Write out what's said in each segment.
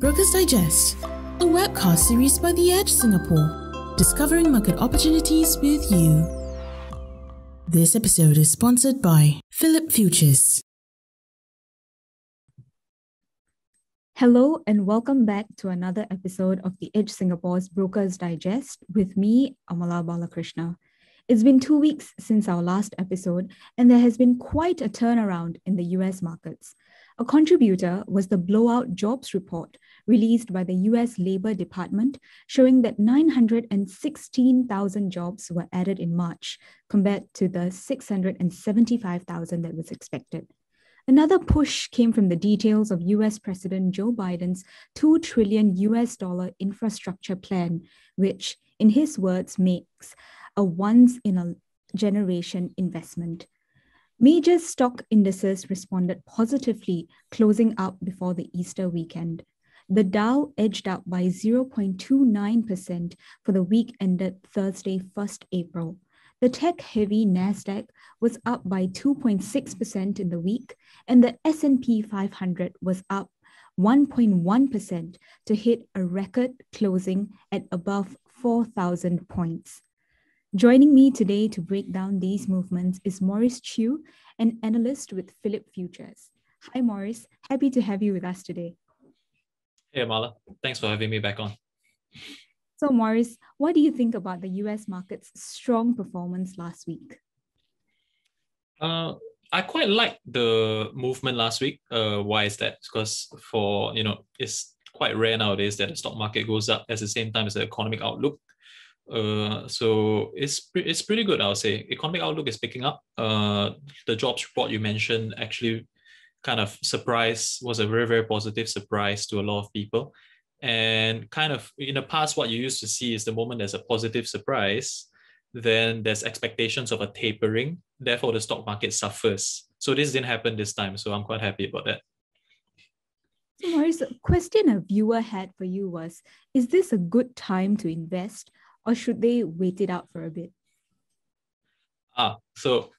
Brokers Digest, a webcast series by The Edge Singapore, discovering market opportunities with you. This episode is sponsored by Phillip Futures. Hello and welcome back to another episode of The Edge Singapore's Brokers Digest with me, Amala Balakrishna. It's been 2 weeks since our last episode, and there has been quite a turnaround in the US markets. A contributor was the blowout jobs report released by the US Labor Department, showing that 916,000 jobs were added in March, compared to the 675,000 that was expected. Another push came from the details of US President Joe Biden's $2 trillion infrastructure plan, which, in his words, makes a once-in-a-generation investment. Major stock indices responded positively, closing out before the Easter weekend. The Dow edged up by 0.29% for the week ended Thursday, 1st April. The tech-heavy Nasdaq was up by 2.6% in the week, and the S&P 500 was up 1.1% to hit a record closing at above 4,000 points. Joining me today to break down these movements is Maurice Chew, an analyst with Phillip Futures. Hi, Maurice. Happy to have you with us today. Hey, Amala. Thanks for having me back on. So, Maurice, what do you think about the US market's strong performance last week? I quite like the movement last week. Why is that? Because it's quite rare nowadays that the stock market goes up at the same time as the economic outlook. So it's pretty good, I would say. Economic outlook is picking up. The jobs report you mentioned actually kind of was a very, very positive surprise to a lot of people. And kind of in the past, what you used to see is the moment there's a positive surprise, then there's expectations of a tapering. Therefore, the stock market suffers. So this didn't happen this time. So I'm quite happy about that. So, Maurice, a question a viewer had for you was, is this a good time to invest, or should they wait it out for a bit? So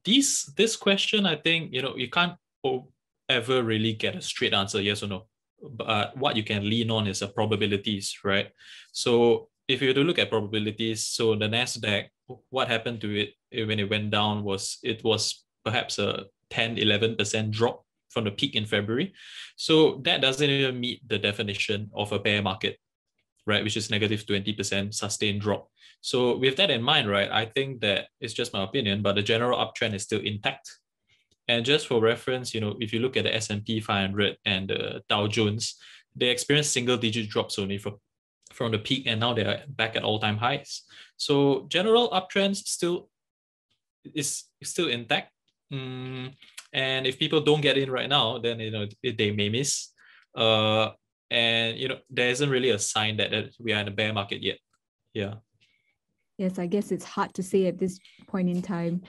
this question, I think, you can't ever really get a straight answer, yes or no. But what you can lean on is the probabilities, right? So if you were to look at probabilities, so the Nasdaq, what happened to it when it went down was perhaps a 10-11% drop from the peak in February. So that doesn't even meet the definition of a bear market, right? Which is negative 20% sustained drop. So with that in mind, right, I think that it's just my opinion, but the general uptrend is still intact. And just for reference, if you look at the S&P 500 and the Dow Jones, they experienced single-digit drops only from the peak, and now they're back at all-time highs. So general uptrends is still intact. And if people don't get in right now, then they may miss. And there isn't really a sign that we are in a bear market yet. Yeah. Yes, I guess it's hard to say at this point in time.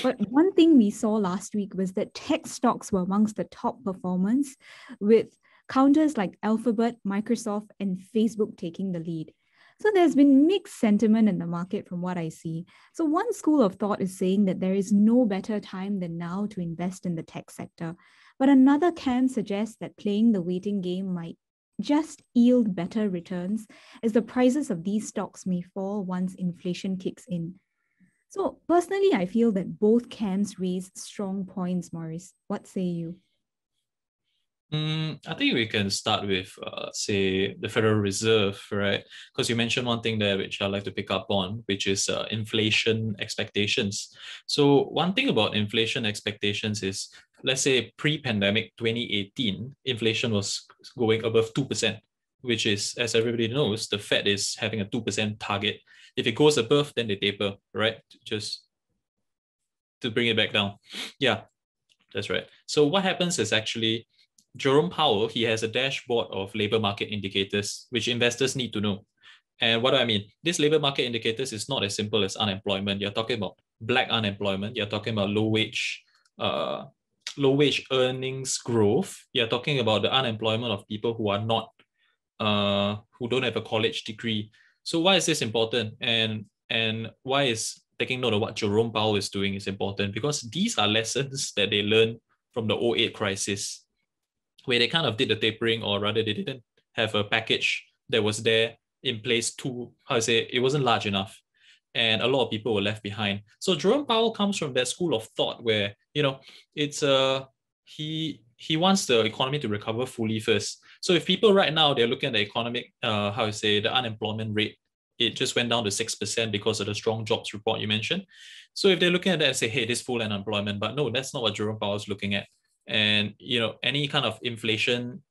But one thing we saw last week was that tech stocks were amongst the top performers, with counters like Alphabet, Microsoft, and Facebook taking the lead. So there's been mixed sentiment in the market from what I see. So one school of thought is saying that there is no better time than now to invest in the tech sector. But another camp suggests that playing the waiting game might just yield better returns, as the prices of these stocks may fall once inflation kicks in. So personally, I feel that both camps raise strong points, Maurice. What say you? I think we can start with, say, the Federal Reserve, right? Because you mentioned one thing there which I'd like to pick up on, which is inflation expectations. So one thing about inflation expectations is, let's say pre-pandemic 2018, inflation was going above 2%, which is, as everybody knows, the Fed is having a 2% target. If it goes above, then they taper, right? Just to bring it back down. Yeah, that's right. So what happens is actually Jerome Powell, he has a dashboard of labor market indicators, which investors need to know. And what do I mean? This labor market indicators is not as simple as unemployment. You're talking about black unemployment. You're talking about low wage earnings growth. You're talking about the unemployment of people who are not, who don't have a college degree. So why is this important? And why is taking note of what Jerome Powell is doing is important? Because these are lessons that they learned from the 2008 crisis, where they kind of did the tapering, or rather they didn't have a package that was there in place to, it wasn't large enough. And a lot of people were left behind. So Jerome Powell comes from that school of thought where, it's he wants the economy to recover fully first. So if people right now, they're looking at the economic, the unemployment rate, it just went down to 6% because of the strong jobs report you mentioned. So if they're looking at that and say, hey, this full unemployment, but no, that's not what Jerome Powell is looking at. And, any kind of inflation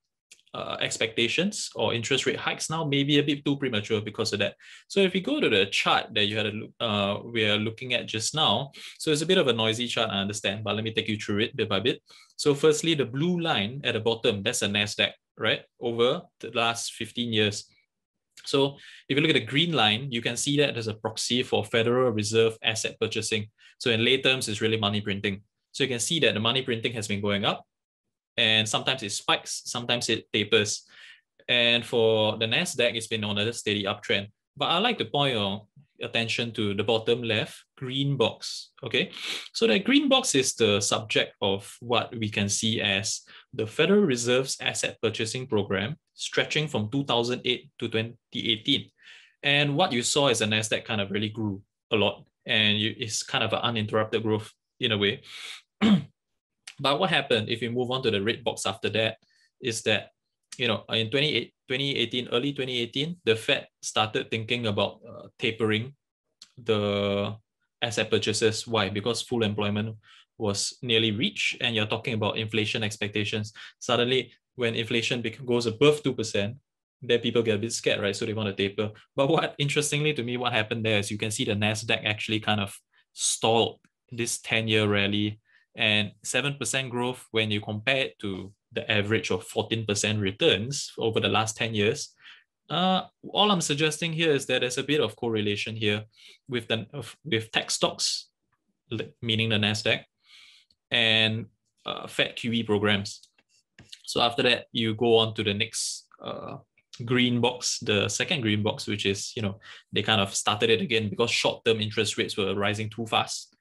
expectations or interest rate hikes now may be a bit too premature because of that. So if we go to the chart that you had we are looking at just now, so it's a bit of a noisy chart, I understand, but let me take you through it bit by bit. So firstly, the blue line at the bottom, that's a NASDAQ, right? Over the last 15 years. So if you look at the green line, you can see that as a proxy for Federal Reserve asset purchasing. So in lay terms, it's really money printing. So you can see that the money printing has been going up, and sometimes it spikes, sometimes it tapers. And for the NASDAQ, it's been on a steady uptrend. But I like to point your attention to the bottom left green box. Okay, so that green box is the subject of what we can see as the Federal Reserve's asset purchasing program, stretching from 2008 to 2018. And what you saw is the NASDAQ kind of really grew a lot, and it's kind of an uninterrupted growth in a way. But what happened if you move on to the red box after that is that, in 2018, early 2018, the Fed started thinking about tapering the asset purchases. Why? Because full employment was nearly reached, and you're talking about inflation expectations. Suddenly, when inflation goes above 2%, then people get a bit scared, right? So they want to taper. But interestingly to me, what happened there is you can see the NASDAQ actually kind of stalled this 10-year rally, and 7% growth when you compare it to the average of 14% returns over the last 10 years. All I'm suggesting here is that there's a bit of correlation here with tech stocks, meaning the NASDAQ, and Fed QE programs. So after that, you go on to the next green box, the second green box, which is, they kind of started it again because short-term interest rates were rising too fast.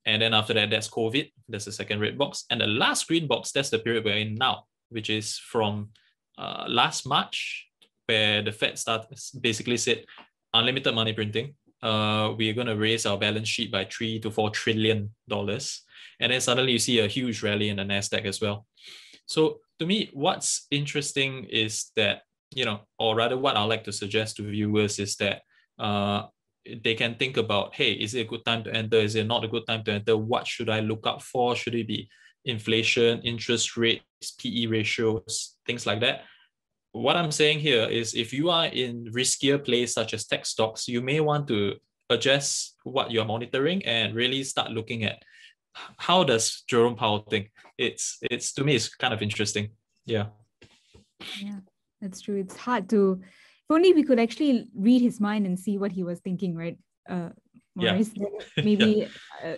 And then after that, that's COVID. That's the second red box. And the last green box, that's the period we're in now, which is from last March, where the Fed basically said, unlimited money printing. We're going to raise our balance sheet by $3 to $4 trillion. And then suddenly you see a huge rally in the NASDAQ as well. So to me, what's interesting is that, or rather what I like to suggest to viewers is that they can think about, hey, is it a good time to enter? Is it not a good time to enter? What should I look out for? Should it be inflation, interest rates, PE ratios, things like that? What I'm saying here is if you are in riskier plays such as tech stocks, you may want to adjust what you're monitoring and really start looking at how does Jerome Powell think. It's to me, it's kind of interesting. Yeah, that's true. It's hard to, if only we could actually read his mind and see what he was thinking, right? Maurice, maybe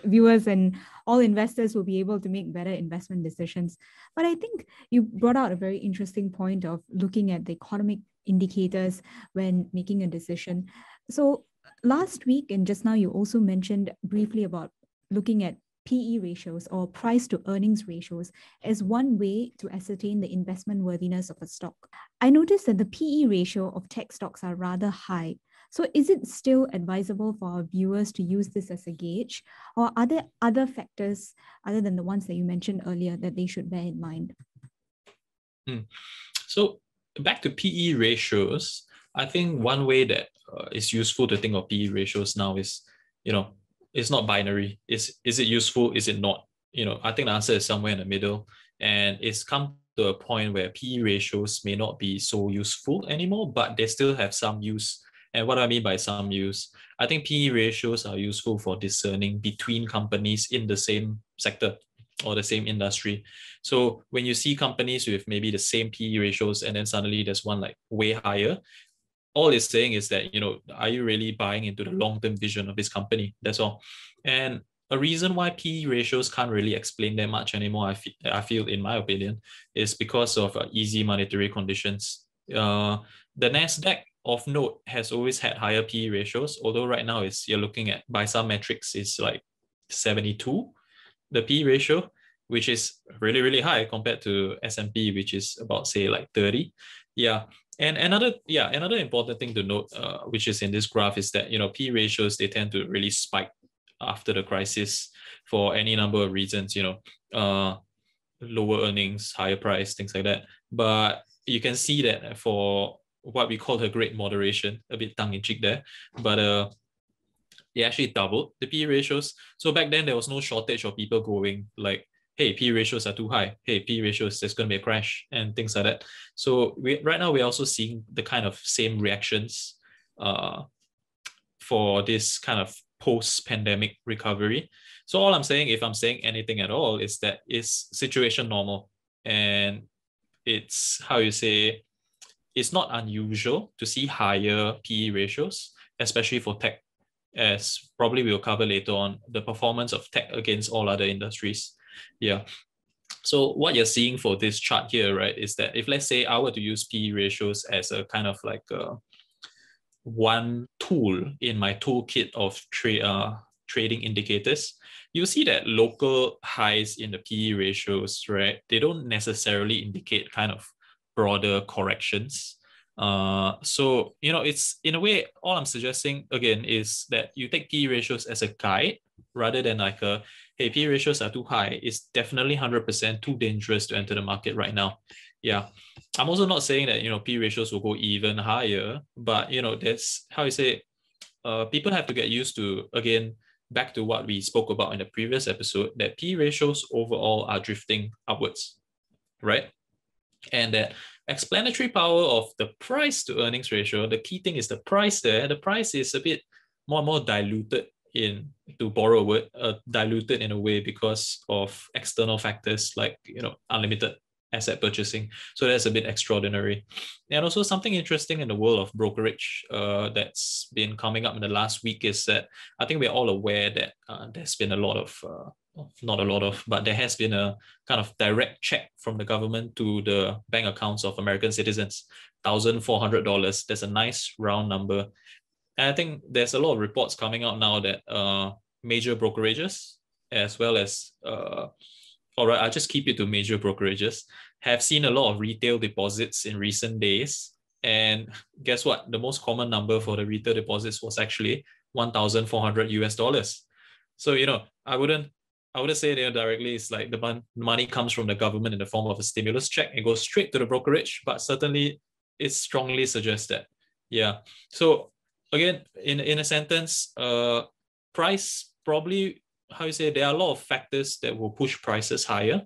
viewers and all investors will be able to make better investment decisions. But I think you brought out a very interesting point of looking at the economic indicators when making a decision. So last week and just now, you also mentioned briefly about looking at PE ratios or price to earnings ratios as one way to ascertain the investment worthiness of a stock. I noticed that the PE ratio of tech stocks are rather high. So is it still advisable for our viewers to use this as a gauge, or are there other factors other than the ones that you mentioned earlier that they should bear in mind? So back to PE ratios, I think one way that is useful to think of PE ratios now is, it's not binary. Is it useful? Is it not? I think the answer is somewhere in the middle, and it's come to a point where PE ratios may not be so useful anymore, but they still have some use. And what I mean by some use, I think PE ratios are useful for discerning between companies in the same sector or the same industry. So when you see companies with maybe the same PE ratios and then suddenly there's one like way higher, all it's saying is that, are you really buying into the long-term vision of this company? That's all. And a reason why PE ratios can't really explain that much anymore, I feel, in my opinion, is because of easy monetary conditions. The NASDAQ, of note, has always had higher PE ratios, although right now you're looking at, by some metrics, it's like 72, the PE ratio, which is really, really high compared to S&P, which is about, say, like 30. Yeah. And another important thing to note, which is in this graph, is that P ratios, they tend to really spike after the crisis for any number of reasons. Lower earnings, higher price, things like that. But you can see that for what we call a great moderation, a bit tongue in cheek there, but it actually doubled the P ratios. So back then there was no shortage of people going like, hey, P ratios are too high. Hey, P ratios, there's going to be a crash and things like that. So right now we're also seeing the kind of same reactions for this kind of post-pandemic recovery. So all I'm saying, if I'm saying anything at all, is that it's situation normal. And it's, how you say, it's not unusual to see higher PE ratios, especially for tech, as probably we'll cover later on, the performance of tech against all other industries. Yeah. So what you're seeing for this chart here, right, is that if, let's say, I were to use PE ratios as a kind of like one tool in my toolkit of trading indicators, you see that local highs in the PE ratios, right, they don't necessarily indicate kind of broader corrections. So, it's in a way, all I'm suggesting again is that you take PE ratios as a guide rather than like hey, PE ratios are too high. It's definitely 100% too dangerous to enter the market right now. Yeah. I'm also not saying that, PE ratios will go even higher, but, that's how you say, people have to get used to, again, back to what we spoke about in the previous episode, that PE ratios overall are drifting upwards, right? And that explanatory power of the price to earnings ratio, the key thing is the price there. The price is a bit more and more diluted, to borrow a word, diluted in a way because of external factors like, unlimited asset purchasing. So that's a bit extraordinary. And also something interesting in the world of brokerage that's been coming up in the last week is that I think we're all aware that there's been a lot of not a lot of, but there has been a kind of direct check from the government to the bank accounts of American citizens, $1,400. That's a nice round number. And I think there's a lot of reports coming out now that major brokerages, as well as, all right, I'll just keep it to major brokerages, have seen a lot of retail deposits in recent days. And guess what? The most common number for the retail deposits was actually $1,400. So, I wouldn't say directly it's like the money comes from the government in the form of a stimulus check. It goes straight to the brokerage, but certainly it strongly suggests that. Yeah. So again, in a sentence, price probably, how you say, there are a lot of factors that will push prices higher,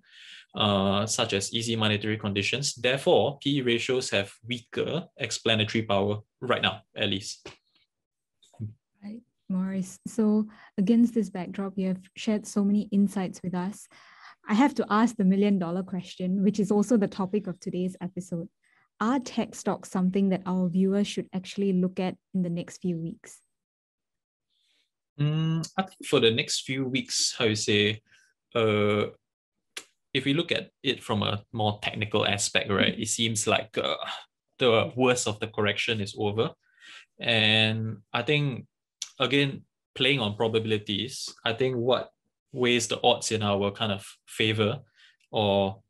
such as easy monetary conditions. Therefore, PE ratios have weaker explanatory power right now, at least. Right, Maurice. So against this backdrop, you have shared so many insights with us. I have to ask the $1 million question, which is also the topic of today's episode. Are tech stocks something that our viewers should actually look at in the next few weeks? I think for the next few weeks, how you say, if we look at it from a more technical aspect, right, it seems like the worst of the correction is over. And I think, again, playing on probabilities, I think what weighs the odds in our kind of favor, or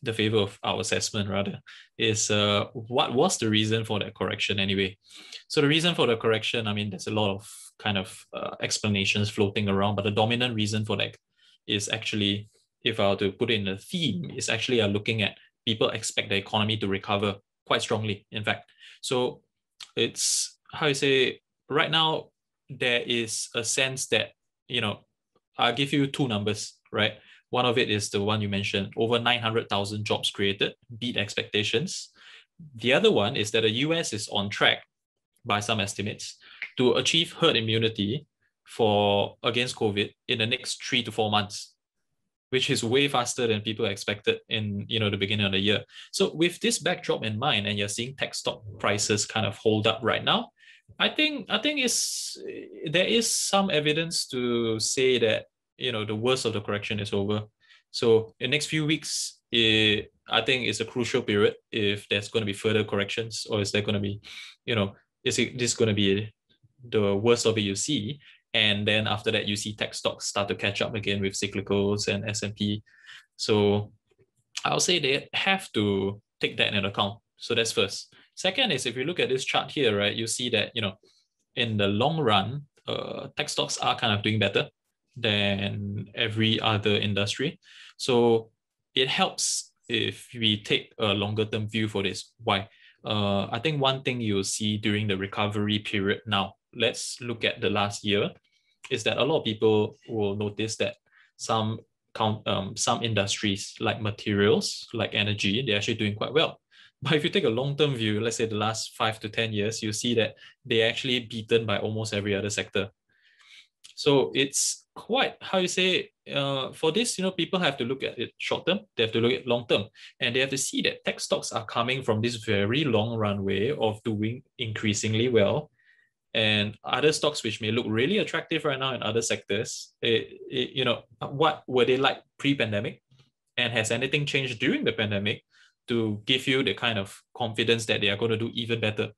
the favor of our assessment rather, is what was the reason for that correction anyway. So the reason for the correction, I mean, there's a lot of kind of explanations floating around, but the dominant reason for that is actually, if I were to put it in a theme, is actually looking at people expect the economy to recover quite strongly, in fact. So it's, how you say, right now, there is a sense that, I'll give you two numbers, right? One of it is the one you mentioned, over 900,000 jobs created, beat expectations. The other one is that the US is on track, by some estimates, to achieve herd immunity against COVID in the next 3 to 4 months, which is way faster than people expected in the beginning of the year. So with this backdrop in mind, and you're seeing tech stock prices kind of hold up right now, I think there is some evidence to say that the worst of the correction is over. So in the next few weeks, I think it's a crucial period if there's going to be further corrections, or is there going to be, is this going to be the worst of it you see? And then after that, you see tech stocks start to catch up again with cyclicals and S&P. So I'll say they have to take that into account. So that's first. Second is if you look at this chart here, right, you see that, in the long run, tech stocks are kind of doing better than every other industry. So it helps if we take a longer term view for this. Why? I think one thing you'll see during the recovery period now, let's look at the last year, is that a lot of people will notice that some industries like materials, like energy, they're actually doing quite well. But if you take a long-term view, let's say the last 5 to 10 years, you see that they're actually beaten by almost every other sector. So it's quite, how you say, for this, people have to look at it short term, they have to look at long term, and they have to see that tech stocks are coming from this very long runway of doing increasingly well. And other stocks which may look really attractive right now in other sectors, what were they like pre-pandemic? And has anything changed during the pandemic to give you the kind of confidence that they are going to do even better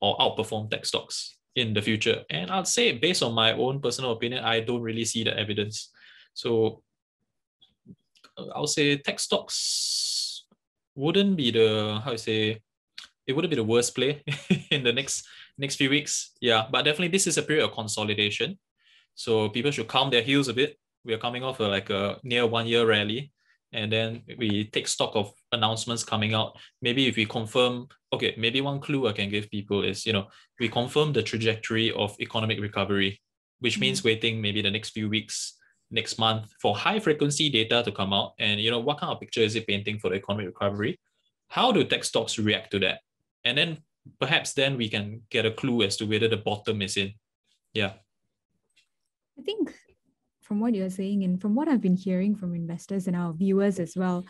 or outperform tech stocks in the future? And I'd say, based on my own personal opinion, I don't really see the evidence. So I'll say tech stocks wouldn't be the, it wouldn't be the worst play in the next few weeks. Yeah, but definitely this is a period of consolidation. So people should calm their heels a bit. We are coming off a near 1 year rally. And then we take stock of announcements coming out. Maybe if we confirm, maybe one clue I can give people is, we confirm the trajectory of economic recovery, which means waiting maybe the next few weeks, next month, for high frequency data to come out. And, what kind of picture is it painting for the economic recovery? How do tech stocks react to that? And then perhaps then we can get a clue as to whether the bottom is in. Yeah. I think from what you're saying and from what I've been hearing from investors and our viewers as well,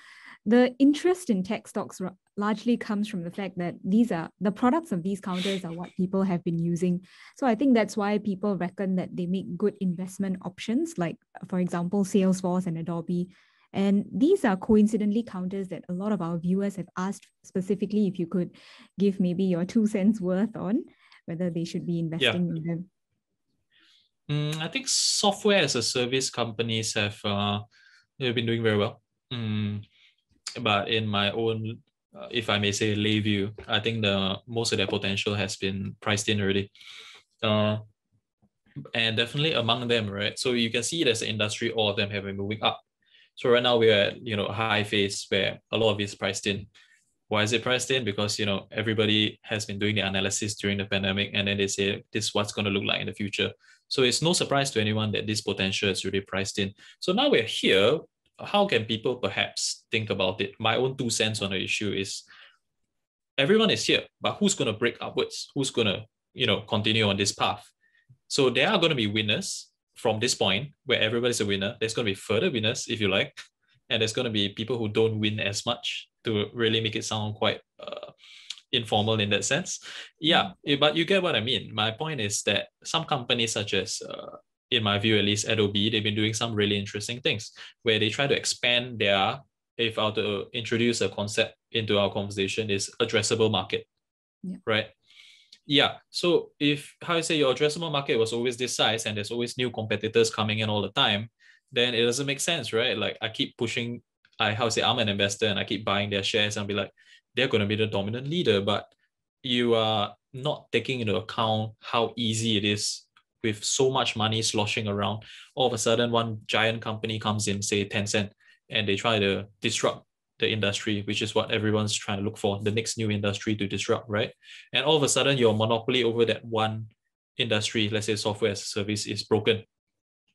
the interest in tech stocks largely comes from the fact that the products of these counters are what people have been using. So I think that's why people reckon that they make good investment options, like, for example, Salesforce and Adobe. And these are coincidentally counters that a lot of our viewers have asked specifically if you could give maybe your 2 cents worth on whether they should be investing in them. I think software as a service companies have been doing very well. But in my own, if I may say, lay view, I think most of their potential has been priced in already. And definitely among them, right? So you can see there's an industry, all of them have been moving up. So right now we're at a high phase where a lot of it is priced in. Why is it priced in? Because everybody has been doing the analysis during the pandemic, and then they say this is what's going to look like in the future. So it's no surprise to anyone that this potential is really priced in. So now we're here. How can people perhaps think about it? My own 2 cents on the issue is everyone is here, but who's going to break upwards? Who's going to continue on this path? So there are going to be winners from this point where everybody's a winner. There's going to be further winners, if you like, and there's going to be people who don't win as much, to really make it sound quite informal in that sense. Yeah, but you get what I mean. My point is that some companies such as, in my view at least, Adobe, they've been doing some really interesting things where they try to expand their, if I were to introduce a concept into our conversation, is addressable market, right? Yeah, so if, your addressable market was always this size and there's always new competitors coming in all the time, then it doesn't make sense, right? Like I keep pushing, I'm an investor and I keep buying their shares and I'll be like, they're going to be the dominant leader, but you are not taking into account how easy it is with so much money sloshing around. All of a sudden, one giant company comes in, say Tencent, and they try to disrupt the industry, which is what everyone's trying to look for, the next new industry to disrupt, right? And all of a sudden, your monopoly over that one industry, let's say software as a service, is broken,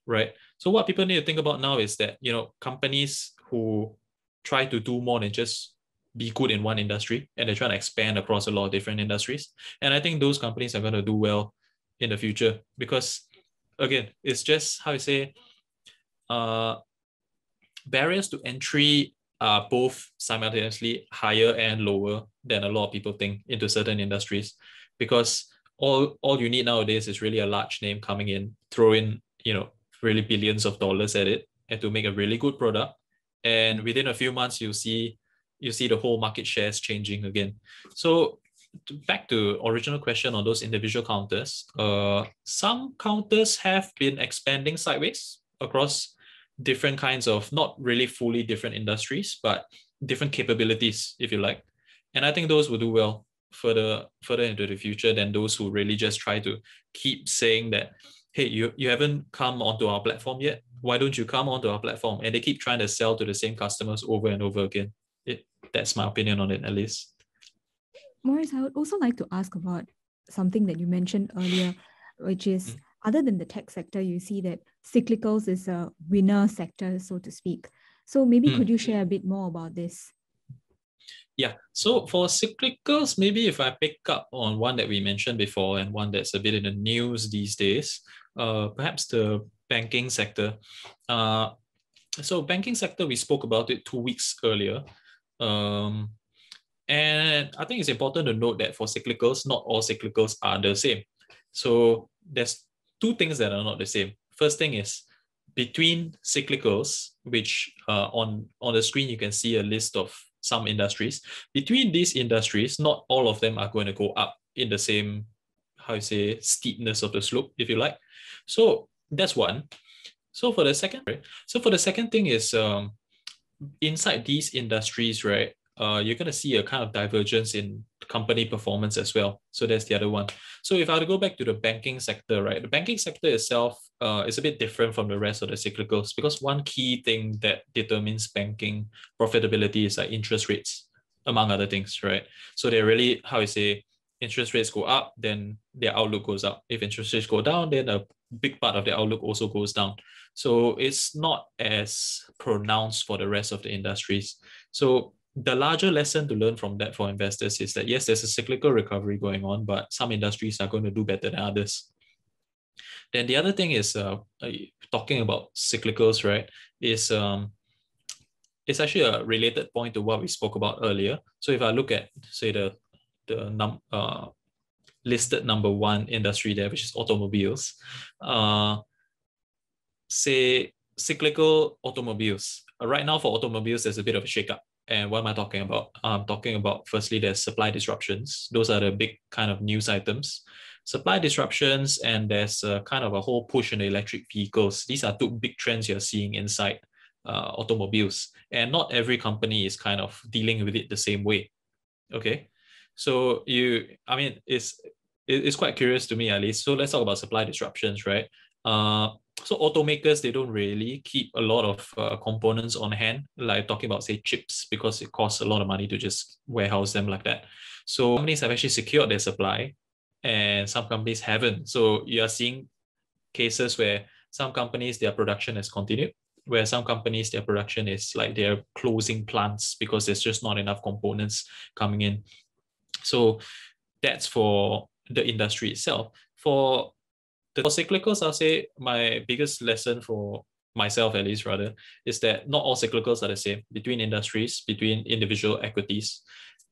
right? So what people need to think about now is that, companies who try to do more than just be good in one industry, and they're trying to expand across a lot of different industries. And I think those companies are going to do well in the future because, again, it's just, barriers to entry are both simultaneously higher and lower than a lot of people think into certain industries, because all you need nowadays is really a large name coming in, throw in, really billions of dollars at it, and to make a really good product. And within a few months, you see the whole market shares changing again. So back to original question on those individual counters, some counters have been expanding sideways across different kinds of, not really fully different industries, but different capabilities, if you like. And I think those will do well. further into the future than those who really just try to keep saying that, hey, you haven't come onto our platform yet. Why don't you come onto our platform? And they keep trying to sell to the same customers over and over again. That's my opinion on it, at least. Maurice, I would also like to ask about something that you mentioned earlier, which is other than the tech sector, you see that cyclicals is a winner sector, so to speak. So maybe could you share a bit more about this? Yeah, so for cyclicals, maybe if I pick up on one that we mentioned before and one that's a bit in the news these days, perhaps the banking sector. So banking sector, we spoke about it 2 weeks earlier. And I think it's important to note that for cyclicals, not all cyclicals are the same. So there's two things that are not the same. First thing is between cyclicals, which on the screen you can see a list of some industries. Between these industries, not all of them are going to go up in the same, steepness of the slope, if you like. So that's one. So for the second thing is inside these industries, right? You're going to see a kind of divergence in company performance as well. So that's the other one. So if I were to go back to the banking sector, right? The banking sector itself is a bit different from the rest of the cyclicals because one key thing that determines banking profitability is like interest rates, among other things, right? So they're really, interest rates go up, then their outlook goes up. If interest rates go down, then a big part of the outlook also goes down. So it's not as pronounced for the rest of the industries. So the larger lesson to learn from that for investors is that, yes, there's a cyclical recovery going on, but some industries are going to do better than others. Then the other thing is talking about cyclicals, right, is it's actually a related point to what we spoke about earlier. So if I look at, say, the listed number one industry there, which is automobiles, say cyclical automobiles. Right now for automobiles, there's a bit of a shakeup. And what am I talking about? I'm talking about, firstly, there's supply disruptions. Those are the big kind of news items. Supply disruptions, and there's kind of a whole push in the electric vehicles. These are two big trends you're seeing inside automobiles. And not every company is kind of dealing with it the same way. Okay. So it's quite curious to me, at least. So let's talk about supply disruptions, right? So automakers, they don't really keep a lot of components on hand, like talking about, say, chips, because it costs a lot of money to just warehouse them like that. So companies have actually secured their supply and some companies haven't. So you are seeing cases where some companies, their production has continued, where some companies, their production is like they're closing plants because there's just not enough components coming in. So that's for the industry itself. For cyclicals, I'll say my biggest lesson for myself, at least, rather, is that not all cyclicals are the same between industries, between individual equities.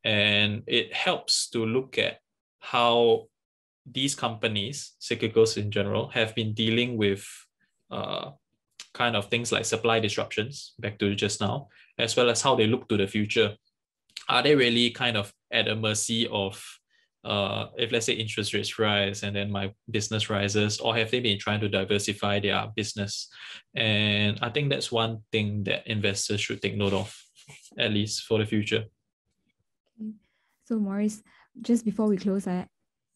And it helps to look at how these companies, cyclicals in general, have been dealing with kind of things like supply disruptions, back to just now, as well as how they look to the future. Are they really kind of at the mercy of if, let's say, interest rates rise and then my business rises, or have they been trying to diversify their business? And I think that's one thing that investors should take note of, at least for the future. So Maurice, just before we close, I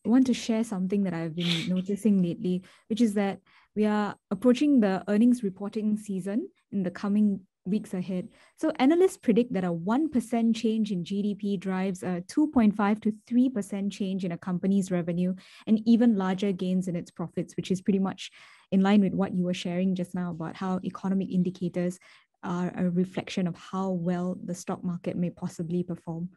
want to share something that I've been noticing lately, which is that we are approaching the earnings reporting season in the coming weeks ahead. So analysts predict that a 1% change in GDP drives a 2.5 to 3% change in a company's revenue and even larger gains in its profits, which is pretty much in line with what you were sharing just now about how economic indicators are a reflection of how well the stock market may possibly perform.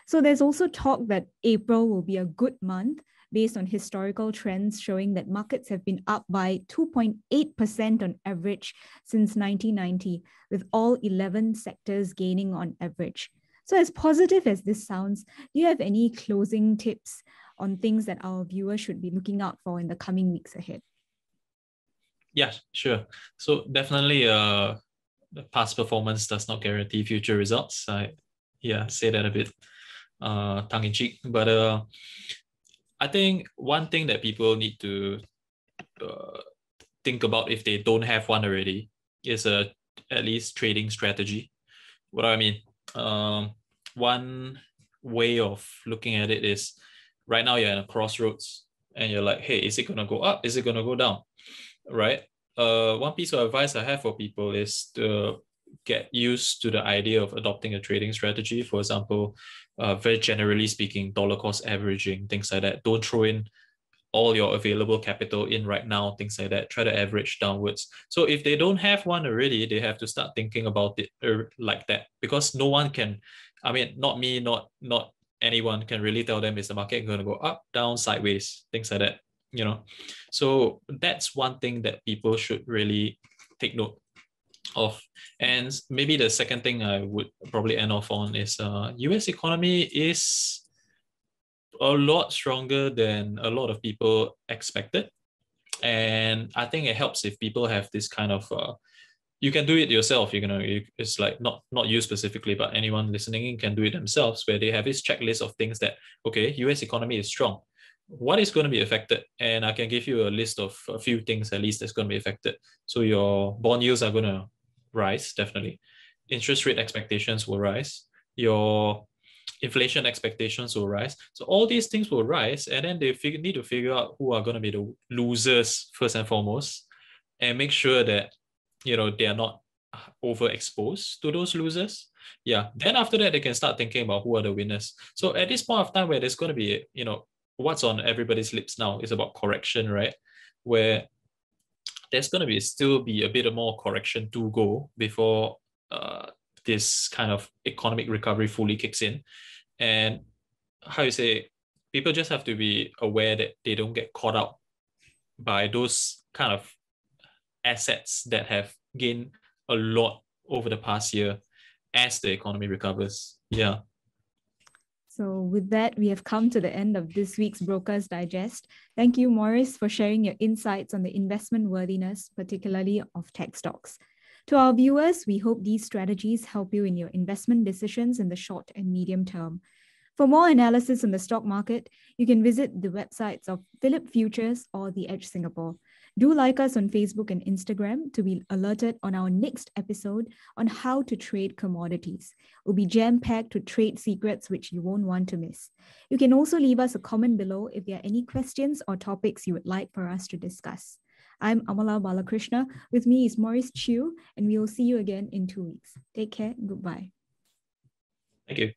So there's also talk that April will be a good month based on historical trends showing that markets have been up by 2.8% on average since 1990, with all 11 sectors gaining on average. So as positive as this sounds, do you have any closing tips on things that our viewers should be looking out for in the coming weeks ahead? Yeah, sure. So definitely the past performance does not guarantee future results. I say that a bit tongue-in-cheek, but I think one thing that people need to think about, if they don't have one already, is at least trading strategy. What do I mean? One way of looking at it is right now you're in a crossroads and you're like, hey, is it going to go up? Is it going to go down? Right? One piece of advice I have for people is to get used to the idea of adopting a trading strategy. For example, very generally speaking, dollar cost averaging, things like that. Don't throw in all your available capital in right now, things like that. Try to average downwards. So if they don't have one already, they have to start thinking about it like that, because no one can, I mean, not me, not anyone can really tell them is the market going to go up, down, sideways, things like that, you know. So that's one thing that people should really take note of. And maybe the second thing I would probably end off on is US economy is a lot stronger than a lot of people expected. And I think it helps if people have this kind of, you can do it yourself, it's like not you specifically, but anyone listening can do it themselves, where they have this checklist of things that, okay, US economy is strong. What is going to be affected? And I can give you a list of a few things at least that's going to be affected. So your bond yields are going to rise, definitely. Interest rate expectations will rise. Your inflation expectations will rise. So all these things will rise, and then they need to figure out who are going to be the losers first and foremost, and make sure that, you know, they are not overexposed to those losers. Yeah. Then after that, they can start thinking about who are the winners. So at this point of time where there's going to be, you know, what's on everybody's lips now is about correction, right? Where there's going to still be a bit more correction to go before this kind of economic recovery fully kicks in. And how you say, people just have to be aware that they don't get caught out by those kind of assets that have gained a lot over the past year as the economy recovers. Yeah. So with that, we have come to the end of this week's Brokers Digest. Thank you, Maurice, for sharing your insights on the investment worthiness, particularly of tech stocks. To our viewers, we hope these strategies help you in your investment decisions in the short and medium term. For more analysis on the stock market, you can visit the websites of Phillip Futures or The Edge Singapore. Do like us on Facebook and Instagram to be alerted on our next episode on how to trade commodities. It will be jam-packed with trade secrets which you won't want to miss. You can also leave us a comment below if there are any questions or topics you would like for us to discuss. I'm Amala Balakrishna. With me is Maurice Chew, and we will see you again in 2 weeks. Take care. Goodbye. Thank you.